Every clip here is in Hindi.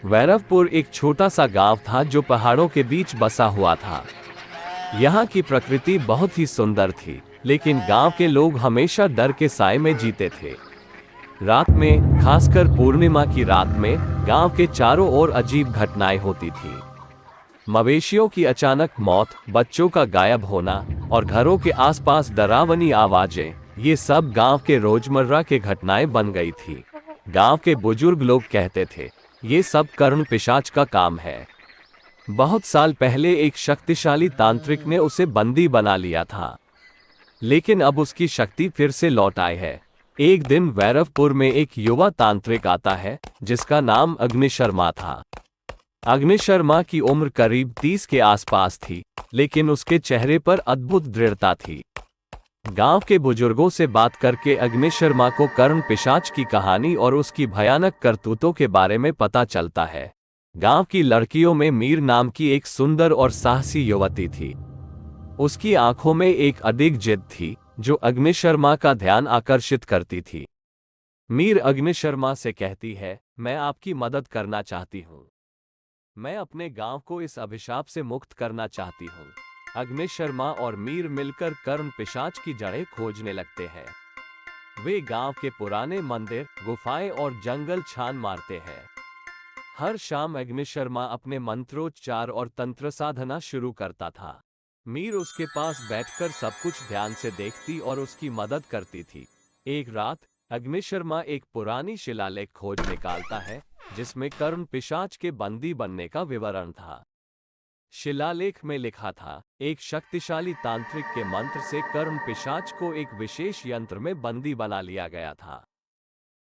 वैरवपुर एक छोटा सा गांव था जो पहाड़ों के बीच बसा हुआ था। यहाँ की प्रकृति बहुत ही सुंदर थी, लेकिन गांव के लोग हमेशा डर के साए में जीते थे। रात में, खासकर पूर्णिमा की रात में, गांव के चारों ओर अजीब घटनाएं होती थी। मवेशियों की अचानक मौत, बच्चों का गायब होना और घरों के आसपास डरावनी आवाजें, ये सब गांव के रोजमर्रा के घटनाएं बन गई थी। गांव के बुजुर्ग लोग कहते थे, ये सब कर्ण पिशाच का काम है। बहुत साल पहले एक शक्तिशाली तांत्रिक ने उसे बंदी बना लिया था, लेकिन अब उसकी शक्ति फिर से लौट आई है। एक दिन वैरवपुर में एक युवा तांत्रिक आता है, जिसका नाम अग्निशर्मा था। अग्निशर्मा की उम्र करीब 30 के आसपास थी, लेकिन उसके चेहरे पर अद्भुत दृढ़ता थी। गांव के बुजुर्गों से बात करके अग्निशर्मा को कर्ण पिशाच की कहानी और उसकी भयानक करतूतों के बारे में पता चलता है। गांव की लड़कियों में मीर नाम की एक सुंदर और साहसी युवती थी। उसकी आंखों में एक अडिग जिद थी, जो अग्निशर्मा का ध्यान आकर्षित करती थी। मीर अग्निशर्मा से कहती है, मैं आपकी मदद करना चाहती हूँ। मैं अपने गांव को इस अभिशाप से मुक्त करना चाहती हूँ। अग्निशर्मा और मीर मिलकर कर्ण पिशाच की जड़ें खोजने लगते हैं। वे गांव के पुराने मंदिर, गुफाएं और जंगल छान मारते हैं। हर शाम अग्निशर्मा अपने मंत्रोच्चार और तंत्र साधना शुरू करता था। मीर उसके पास बैठकर सब कुछ ध्यान से देखती और उसकी मदद करती थी। एक रात अग्निशर्मा एक पुरानी शिलालेख खोज निकालता है, जिसमें कर्ण पिशाच के बंदी बनने का विवरण था। शिलालेख में लिखा था, एक शक्तिशाली तांत्रिक के मंत्र से कर्ण पिशाच को एक विशेष यंत्र में बंदी बना लिया गया था।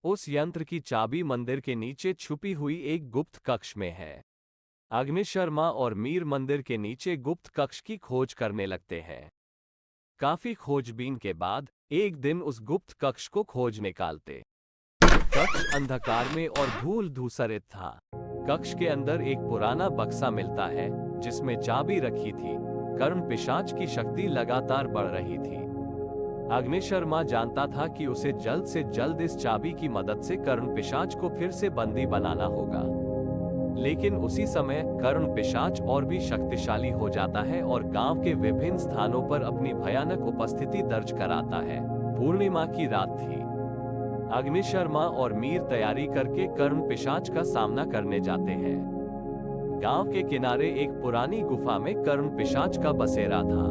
उस यंत्र की चाबी मंदिर के नीचे छुपी हुई एक गुप्त कक्ष में है। अग्निशर्मा और मीर मंदिर के नीचे गुप्त कक्ष की खोज करने लगते हैं। काफी खोजबीन के बाद एक दिन उस गुप्त कक्ष को खोज निकालते। कक्ष अंधकार में और धूल धूसरित था। कक्ष के अंदर एक पुराना बक्सा मिलता है, जिसमें चाबी रखी थी। कर्ण पिशाच की शक्ति लगातार बढ़ रही थी। अग्निशर्मा जानता था कि उसे जल्द से जल्द इस चाबी की मदद से कर्ण पिशाच को फिर से बंदी बनाना होगा। लेकिन उसी समय कर्ण पिशाच और भी शक्तिशाली हो जाता है और गांव के विभिन्न स्थानों पर अपनी भयानक उपस्थिति दर्ज कराता है। पूर्णिमा की रात थी। अग्निशर्मा और मीर तैयारी करके कर्ण पिशाच का सामना करने जाते हैं। गांव के किनारे एक पुरानी गुफा में कर्ण पिशाच का बसेरा था।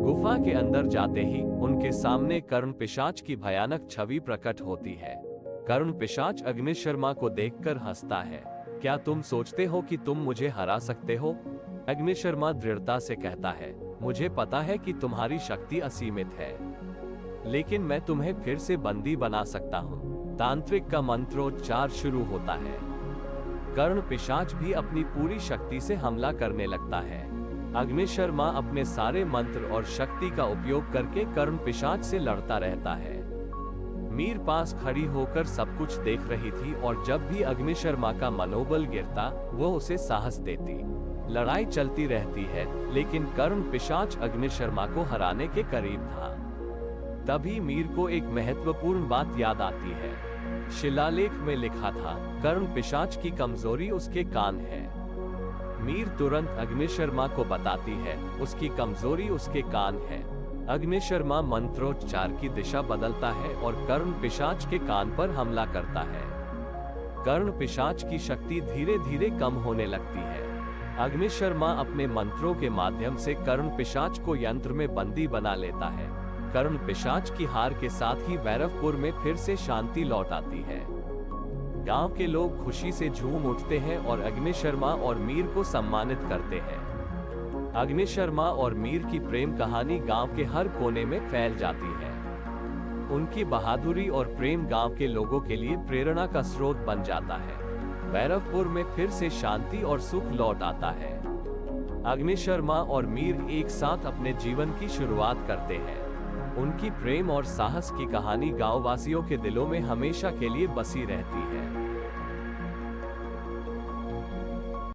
गुफा के अंदर जाते ही उनके सामने कर्ण पिशाच की भयानक छवि प्रकट होती है। कर्ण पिशाच अग्निशर्मा को देखकर हंसता है। क्या तुम सोचते हो कि तुम मुझे हरा सकते हो? अग्निशर्मा दृढ़ता से कहता है, मुझे पता है कि तुम्हारी शक्ति असीमित है, लेकिन मैं तुम्हें फिर से बंदी बना सकता हूँ। तांत्रिक का मंत्रोच्चार शुरू होता है। कर्ण पिशाच भी अपनी पूरी शक्ति से हमला करने लगता है। अग्निशर्मा अपने सारे मंत्र और शक्ति का उपयोग करके कर्ण पिशाच से लड़ता रहता है। मीर पास खड़ी होकर सब कुछ देख रही थी और जब भी अग्निशर्मा का मनोबल गिरता, वो उसे साहस देती। लड़ाई चलती रहती है, लेकिन कर्ण पिशाच अग्निशर्मा को हराने के करीब था। तभी मीर को एक महत्वपूर्ण बात याद आती है। शिलालेख में लिखा था, कर्ण पिशाच की कमजोरी उसके कान है। मीर तुरंत अग्निशर्मा को बताती है, उसकी कमजोरी उसके कान है। अग्निशर्मा मंत्रोच्चार की दिशा बदलता है और कर्ण पिशाच के कान पर हमला करता है। कर्ण पिशाच की शक्ति धीरे धीरे कम होने लगती है। अग्निशर्मा अपने मंत्रों के माध्यम से कर्ण पिशाच को यंत्र में बंदी बना लेता है। कर्ण पिशाच की हार के साथ ही वैरवपुर में फिर से शांति लौट आती है। गांव के लोग खुशी से झूम उठते हैं और अग्निशर्मा और मीर को सम्मानित करते हैं। अग्निशर्मा और मीर की प्रेम कहानी गांव के हर कोने में फैल जाती है। उनकी बहादुरी और प्रेम गांव के लोगों के लिए प्रेरणा का स्रोत बन जाता है। वैरवपुर में फिर से शांति और सुख लौट आता है। अग्निशर्मा और मीर एक साथ अपने जीवन की शुरुआत करते हैं। उनकी प्रेम और साहस की कहानी गांववासियों के दिलों में हमेशा के लिए बसी रहती है।